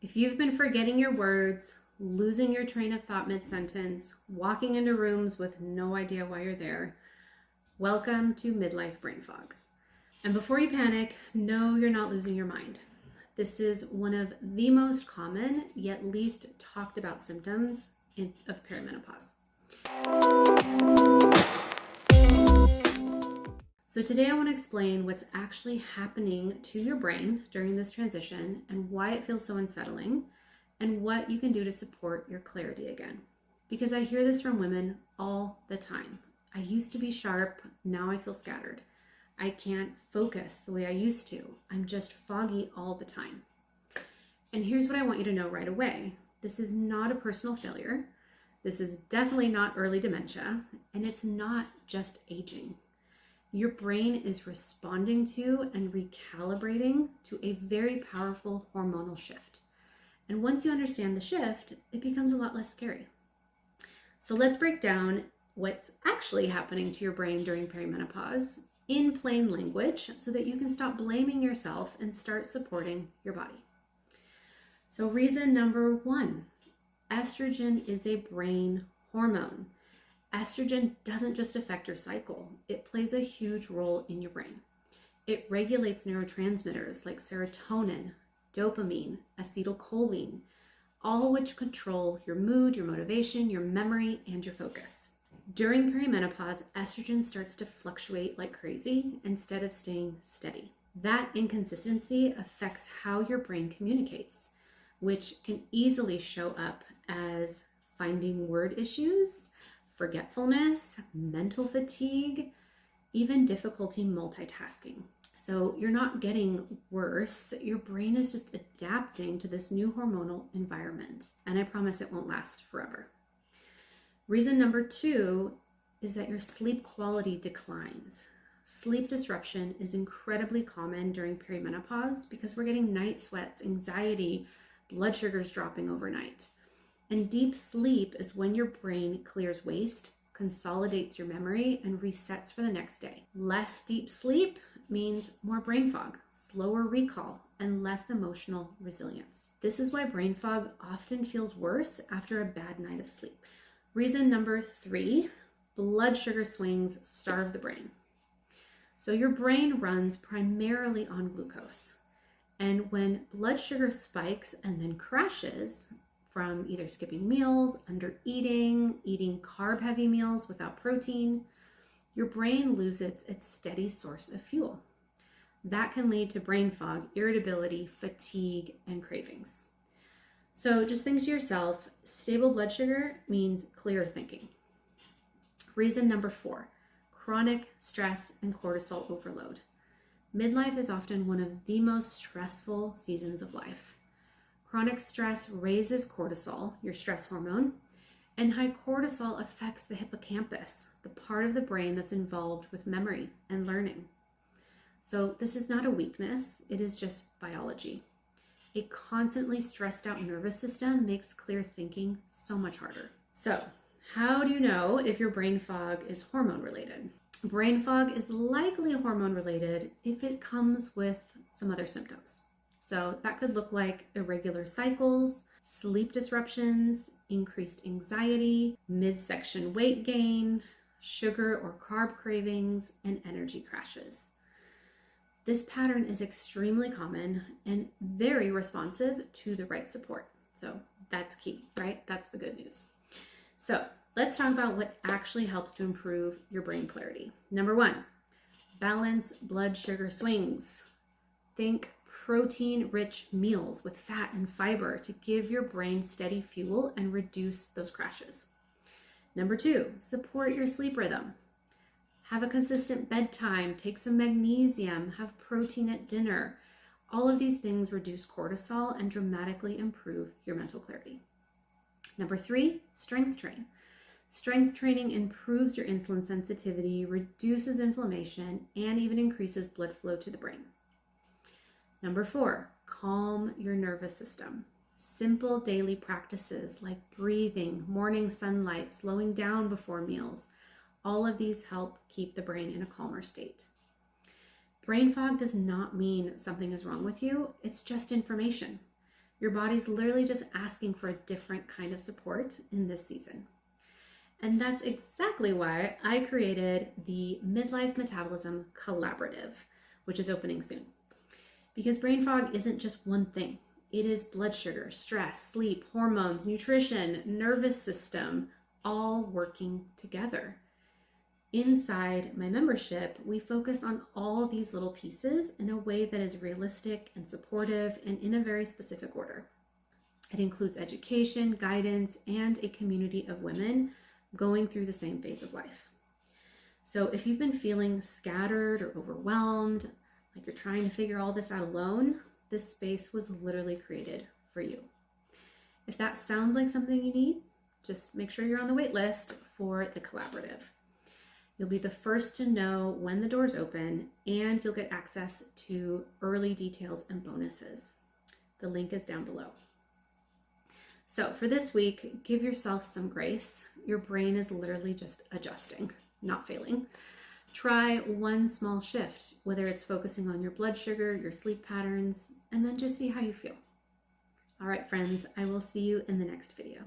If you've been forgetting your words, losing your train of thought mid-sentence, walking into rooms with no idea why you're there, welcome to midlife brain fog. And before you panic, no, you're not losing your mind. This is one of the most common yet least talked about symptoms of perimenopause. So today I want to explain what's actually happening to your brain during this transition and why it feels so unsettling and what you can do to support your clarity again. Because I hear this from women all the time. I used to be sharp, now I feel scattered. I can't focus the way I used to. I'm just foggy all the time. And here's what I want you to know right away. This is not a personal failure. This is definitely not early dementia, and it's not just aging. Your brain is responding to and recalibrating to a very powerful hormonal shift. And once you understand the shift, it becomes a lot less scary. So let's break down what's actually happening to your brain during perimenopause in plain language so that you can stop blaming yourself and start supporting your body. So reason number 1, estrogen is a brain hormone. Estrogen doesn't just affect your cycle, it plays a huge role in your brain. It regulates neurotransmitters like serotonin, dopamine, acetylcholine, all which control your mood, your motivation, your memory, and your focus. During perimenopause, estrogen starts to fluctuate like crazy instead of staying steady. That inconsistency affects how your brain communicates, which can easily show up as finding word issues, forgetfulness, mental fatigue, even difficulty multitasking. So you're not getting worse, your brain is just adapting to this new hormonal environment, and I promise it won't last forever. Reason number 2 is that your sleep quality declines. Sleep disruption is incredibly common during perimenopause because we're getting night sweats, anxiety, blood sugars dropping overnight. And deep sleep is when your brain clears waste, consolidates your memory, and resets for the next day. Less deep sleep means more brain fog, slower recall, and less emotional resilience. This is why brain fog often feels worse after a bad night of sleep. Reason number 3, blood sugar swings starve the brain. So your brain runs primarily on glucose. And when blood sugar spikes and then crashes, from either skipping meals, under eating carb-heavy meals without protein, your brain loses its steady source of fuel. That can lead to brain fog, irritability, fatigue, and cravings. So just think to yourself, stable blood sugar means clearer thinking. Reason number 4, chronic stress and cortisol overload. Midlife is often one of the most stressful seasons of life. Chronic stress raises cortisol, your stress hormone, and high cortisol affects the hippocampus, the part of the brain that's involved with memory and learning. So this is not a weakness, it is just biology. A constantly stressed out nervous system makes clear thinking so much harder. So how do you know if your brain fog is hormone related? Brain fog is likely hormone related if it comes with some other symptoms. So that could look like irregular cycles, sleep disruptions, increased anxiety, midsection weight gain, sugar or carb cravings, and energy crashes. This pattern is extremely common and very responsive to the right support. So that's key, right? That's the good news. So let's talk about what actually helps to improve your brain clarity. Number 1, balance blood sugar swings. Think protein-rich meals with fat and fiber to give your brain steady fuel and reduce those crashes. Number 2, support your sleep rhythm. Have a consistent bedtime, take some magnesium, have protein at dinner. All of these things reduce cortisol and dramatically improve your mental clarity. Number 3, strength train. Strength training improves your insulin sensitivity, reduces inflammation, and even increases blood flow to the brain. Number 4, calm your nervous system. Simple daily practices like breathing, morning sunlight, slowing down before meals. All of these help keep the brain in a calmer state. Brain fog does not mean something is wrong with you. It's just information. Your body's literally just asking for a different kind of support in this season. And that's exactly why I created the Midlife Metabolism Collaborative, which is opening soon. Because brain fog isn't just one thing. It is blood sugar, stress, sleep, hormones, nutrition, nervous system, all working together. Inside my membership, we focus on all these little pieces in a way that is realistic and supportive and in a very specific order. It includes education, guidance, and a community of women going through the same phase of life. So if you've been feeling scattered or overwhelmed, like you're trying to figure all this out alone, this space was literally created for you. If that sounds like something you need, just make sure you're on the wait list for the collaborative. You'll be the first to know when the doors open, and you'll get access to early details and bonuses. The link is down below. So for this week, give yourself some grace. Your brain is literally just adjusting, not failing. Try one small shift, whether it's focusing on your blood sugar, your sleep patterns, and then just see how you feel. All right, friends, I will see you in the next video.